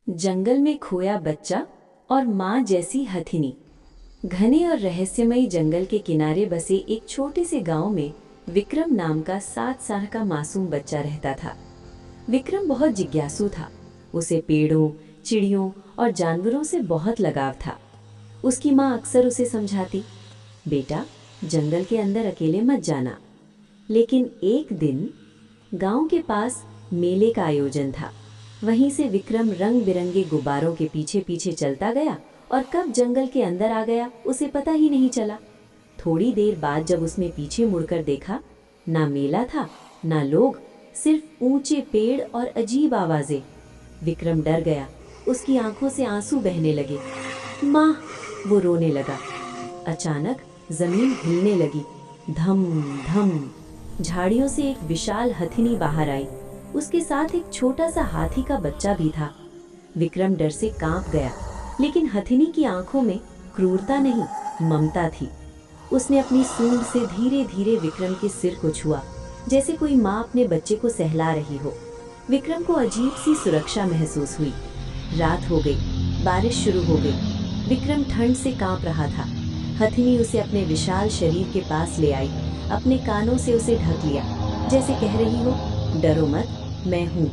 जंगल में खोया बच्चा और माँ जैसी हथिनी। घने और रहस्यमयी जंगल के किनारे बसे एक छोटे से गांव में विक्रम नाम का 7 साल का मासूम बच्चा रहता था। विक्रम बहुत जिज्ञासु था। उसे पेड़ों, चिड़ियों और जानवरों से बहुत लगाव था। उसकी माँ अक्सर उसे समझाती, बेटा जंगल के अंदर अकेले मत जाना। लेकिन एक दिन गांव के पास मेले का आयोजन था। वहीं से विक्रम रंग बिरंगे गुब्बारों के पीछे पीछे चलता गया और कब जंगल के अंदर आ गया उसे पता ही नहीं चला। थोड़ी देर बाद जब उसने पीछे मुड़कर देखा, ना मेला था ना लोग, सिर्फ ऊंचे पेड़ और अजीब आवाजें। विक्रम डर गया। उसकी आंखों से आंसू बहने लगे। माँ, वो रोने लगा। अचानक जमीन हिलने लगी। धम धम। झाड़ियों से एक विशाल हथिनी बाहर आई। उसके साथ एक छोटा सा हाथी का बच्चा भी था। विक्रम डर से कांप गया, लेकिन हथिनी की आंखों में क्रूरता नहीं, ममता थी। उसने अपनी सूंड से धीरे धीरे विक्रम के सिर को छुआ, जैसे कोई माँ अपने बच्चे को सहला रही हो। विक्रम को अजीब सी सुरक्षा महसूस हुई। रात हो गई, बारिश शुरू हो गई। विक्रम ठंड से कांप रहा था। हथिनी उसे अपने विशाल शरीर के पास ले आई, अपने कानों से उसे ढक लिया, जैसे कह रही हो, डरो मत, मैं हूँ।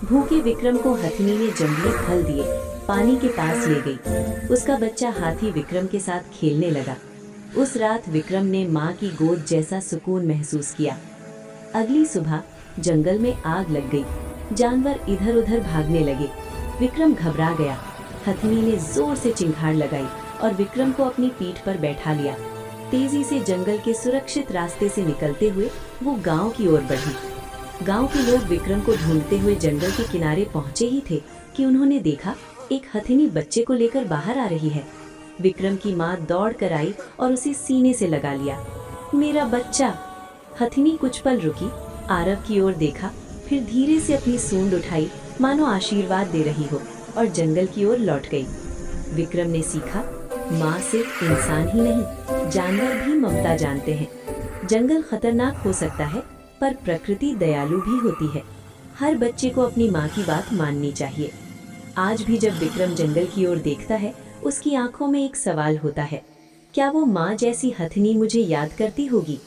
भूखे विक्रम को हथिनी ने जंगली फल दिए, पानी के पास ले गई। उसका बच्चा हाथी विक्रम के साथ खेलने लगा। उस रात विक्रम ने माँ की गोद जैसा सुकून महसूस किया। अगली सुबह जंगल में आग लग गई। जानवर इधर उधर भागने लगे। विक्रम घबरा गया। हथिनी ने जोर से चिंगार लगाई और विक्रम को अपनी पीठ पर बैठा लिया। तेजी से जंगल के सुरक्षित रास्ते से निकलते हुए वो गांव की ओर बढ़ी। गांव के लोग विक्रम को ढूंढते हुए जंगल के किनारे पहुंचे ही थे कि उन्होंने देखा एक हथिनी बच्चे को लेकर बाहर आ रही है। विक्रम की माँ दौड़ कर आई और उसे सीने से लगा लिया। मेरा बच्चा। हथिनी कुछ पल रुकी, आरव की ओर देखा, फिर धीरे से अपनी सूंड उठाई, मानो आशीर्वाद दे रही हो, और जंगल की ओर लौट गई। विक्रम ने सीखा, माँ सिर्फ इंसान ही नहीं, जानवर भी ममता जानते हैं। जंगल खतरनाक हो सकता है, पर प्रकृति दयालु भी होती है। हर बच्चे को अपनी माँ की बात माननी चाहिए। आज भी जब विक्रम जंगल की ओर देखता है, उसकी आंखों में एक सवाल होता है, क्या वो माँ जैसी हथिनी मुझे याद करती होगी?